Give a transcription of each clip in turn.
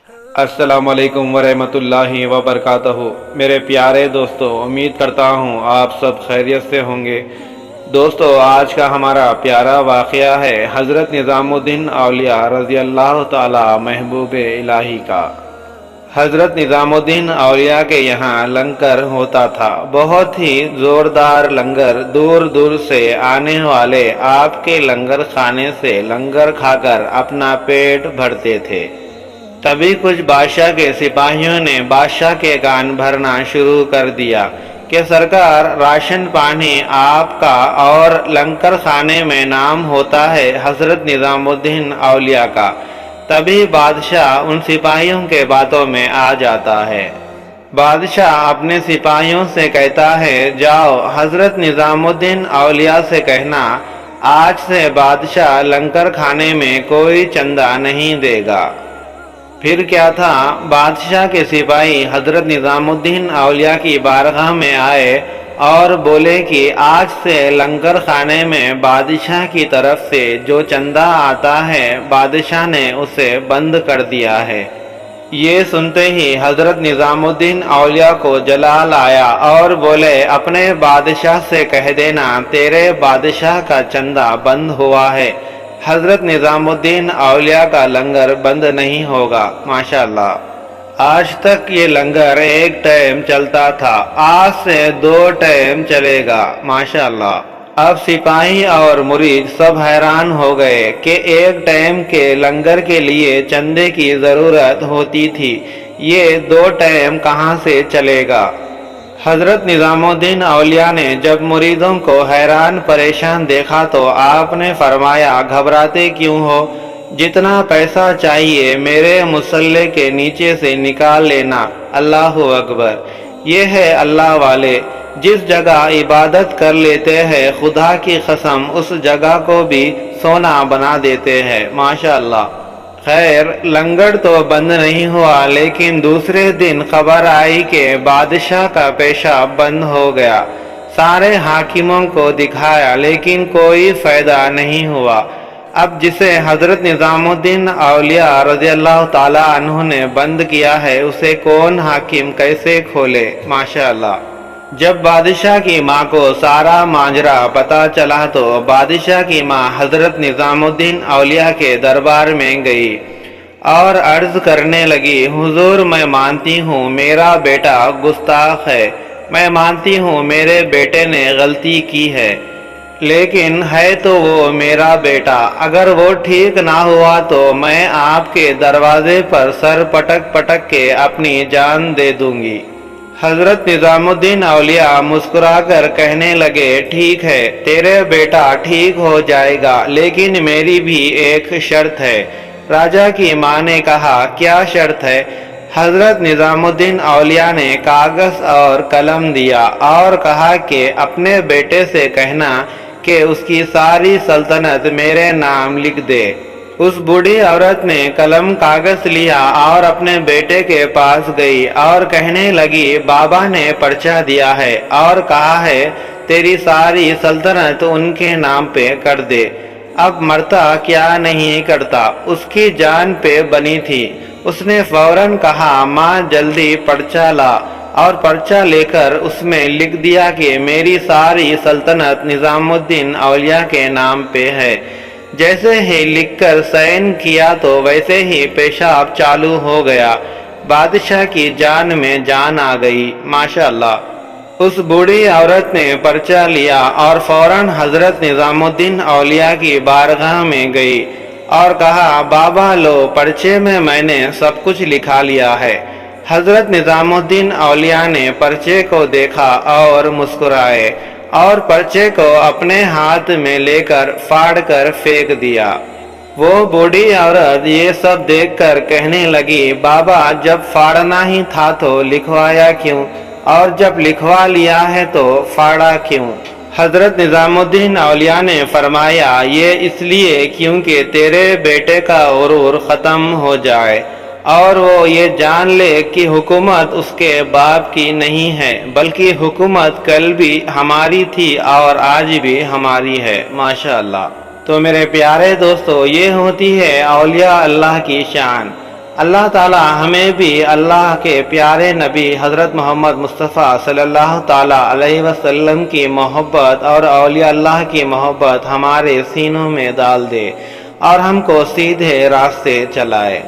السلام علیکم ورحمۃ اللہ وبرکاتہ۔ میرے پیارے دوستو، امید کرتا ہوں آپ سب خیریت سے ہوں گے۔ دوستو، آج کا ہمارا پیارا واقعہ ہے حضرت نظام الدین اولیاء رضی اللہ تعالی محبوب الہی کا۔ حضرت نظام الدین اولیاء کے یہاں لنگر ہوتا تھا، بہت ہی زوردار لنگر۔ دور دور سے آنے والے آپ کے لنگر خانے سے لنگر کھا کر اپنا پیٹ بھرتے تھے۔ تبھی کچھ بادشاہ کے سپاہیوں نے بادشاہ کے کان بھرنا شروع کر دیا کہ سرکار، راشن پانی آپ کا اور لنگر خانے میں نام ہوتا ہے حضرت نظام الدین اولیاء کا۔ تبھی بادشاہ ان سپاہیوں کے باتوں میں آ جاتا ہے۔ بادشاہ اپنے سپاہیوں سے کہتا ہے، جاؤ حضرت نظام الدین اولیاء سے کہنا آج سے بادشاہ لنگر کھانے میں کوئی چندہ نہیں دے گا۔ پھر کیا تھا، بادشاہ کے سپاہی حضرت نظام الدین اولیاء کی بارگاہ میں آئے اور بولے کہ آج سے لنگر خانے میں بادشاہ کی طرف سے جو چندہ آتا ہے بادشاہ نے اسے بند کر دیا ہے۔ یہ سنتے ہی حضرت نظام الدین اولیاء کو جلال آیا اور بولے، اپنے بادشاہ سے کہہ دینا تیرے بادشاہ کا چندہ بند ہوا ہے، حضرت نظام الدین اولیاء کا لنگر بند نہیں ہوگا۔ ماشاءاللہ، آج تک یہ لنگر ایک ٹائم چلتا تھا، آج سے 2 ٹائم چلے گا۔ ماشاءاللہ، اب سپاہی اور مرید سب حیران ہو گئے کہ ایک ٹائم کے لنگر کے لیے چندے کی ضرورت ہوتی تھی، یہ 2 ٹائم کہاں سے چلے گا؟ حضرت نظام الدین اولیاء نے جب مریدوں کو حیران پریشان دیکھا تو آپ نے فرمایا، گھبراتے کیوں ہو؟ جتنا پیسہ چاہیے میرے مصلے کے نیچے سے نکال لینا۔ اللہ اکبر! یہ ہے اللہ والے، جس جگہ عبادت کر لیتے ہیں خدا کی قسم اس جگہ کو بھی سونا بنا دیتے ہیں۔ ماشاءاللہ! خیر، لنگر تو بند نہیں ہوا، لیکن دوسرے دن خبر آئی کہ بادشاہ کا پیشاب بند ہو گیا۔ سارے حاکموں کو دکھایا لیکن کوئی فائدہ نہیں ہوا۔ اب جسے حضرت نظام الدین اولیاء رضی اللہ تعالی عنہ نے بند کیا ہے اسے کون حاکم کیسے کھولے؟ ماشاءاللہ! جب بادشاہ کی ماں کو سارا ماجرا پتا چلا تو بادشاہ کی ماں حضرت نظام الدین اولیاء کے دربار میں گئی اور عرض کرنے لگی، حضور، میں مانتی ہوں میرا بیٹا گستاخ ہے، میں مانتی ہوں میرے بیٹے نے غلطی کی ہے، لیکن ہے تو وہ میرا بیٹا، اگر وہ ٹھیک نہ ہوا تو میں آپ کے دروازے پر سر پٹک پٹک کے اپنی جان دے دوں گی۔ حضرت نظام الدین اولیاء مسکرا کر کہنے لگے، ٹھیک ہے، تیرے بیٹا ٹھیک ہو جائے گا، لیکن میری بھی ایک شرط ہے۔ راجا کی ماں نے کہا، کیا شرط ہے؟ حضرت نظام الدین اولیاء نے کاغذ اور قلم دیا اور کہا کہ اپنے بیٹے سے کہنا کہ اس کی ساری سلطنت میرے نام لکھ دے۔ اس بوڑھی عورت نے قلم کاغذ لیا اور اپنے بیٹے کے پاس گئی اور کہنے لگی، بابا نے پرچہ دیا ہے اور کہا ہے تیری ساری سلطنت ان کے نام پہ کر دے۔ اب مرتا کیا نہیں کرتا، اس کی جان پہ بنی تھی۔ اس نے فوراً کہا، ماں جلدی پرچہ لا، اور پرچہ لے کر اس میں لکھ دیا کہ میری ساری سلطنت نظام الدین اولیاء کے نام پہ ہے۔ جیسے ہی لکھ کر سائن کیا تو ویسے ہی پیشاب چالو ہو گیا، بادشاہ کی جان میں جان آ گئی۔ ماشاءاللہ! اس بوڑھی عورت نے پرچہ لیا اور فوراً حضرت نظام الدین اولیاء کی بارگاہ میں گئی اور کہا، بابا لو، پرچے میں نے سب کچھ لکھا لیا ہے۔ حضرت نظام الدین اولیاء نے پرچے کو دیکھا اور مسکرائے اور پرچے کو اپنے ہاتھ میں لے کر پھاڑ کر پھینک دیا۔ وہ بوڑھی عورت یہ سب دیکھ کر کہنے لگی، بابا جب پھاڑنا ہی تھا تو لکھوایا کیوں، اور جب لکھوا لیا ہے تو پھاڑا کیوں؟ حضرت نظام الدین اولیاء نے فرمایا، یہ اس لیے کیونکہ تیرے بیٹے کا غرور ختم ہو جائے اور وہ یہ جان لے کہ حکومت اس کے باپ کی نہیں ہے بلکہ حکومت کل بھی ہماری تھی اور آج بھی ہماری ہے۔ ماشاءاللہ! تو میرے پیارے دوستو، یہ ہوتی ہے اولیاء اللہ کی شان۔ اللہ تعالی ہمیں بھی اللہ کے پیارے نبی حضرت محمد مصطفیٰ صلی اللہ تعالی علیہ وسلم کی محبت اور اولیاء اللہ کی محبت ہمارے سینوں میں ڈال دے اور ہم کو سیدھے راستے چلائے،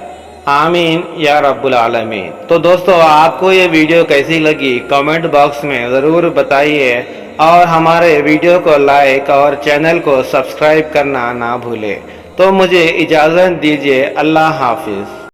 آمین یا رب العالمین۔ تو دوستو، آپ کو یہ ویڈیو کیسی لگی کمنٹ باکس میں ضرور بتائیے، اور ہمارے ویڈیو کو لائک اور چینل کو سبسکرائب کرنا نہ بھولے۔ تو مجھے اجازت دیجیے، اللہ حافظ۔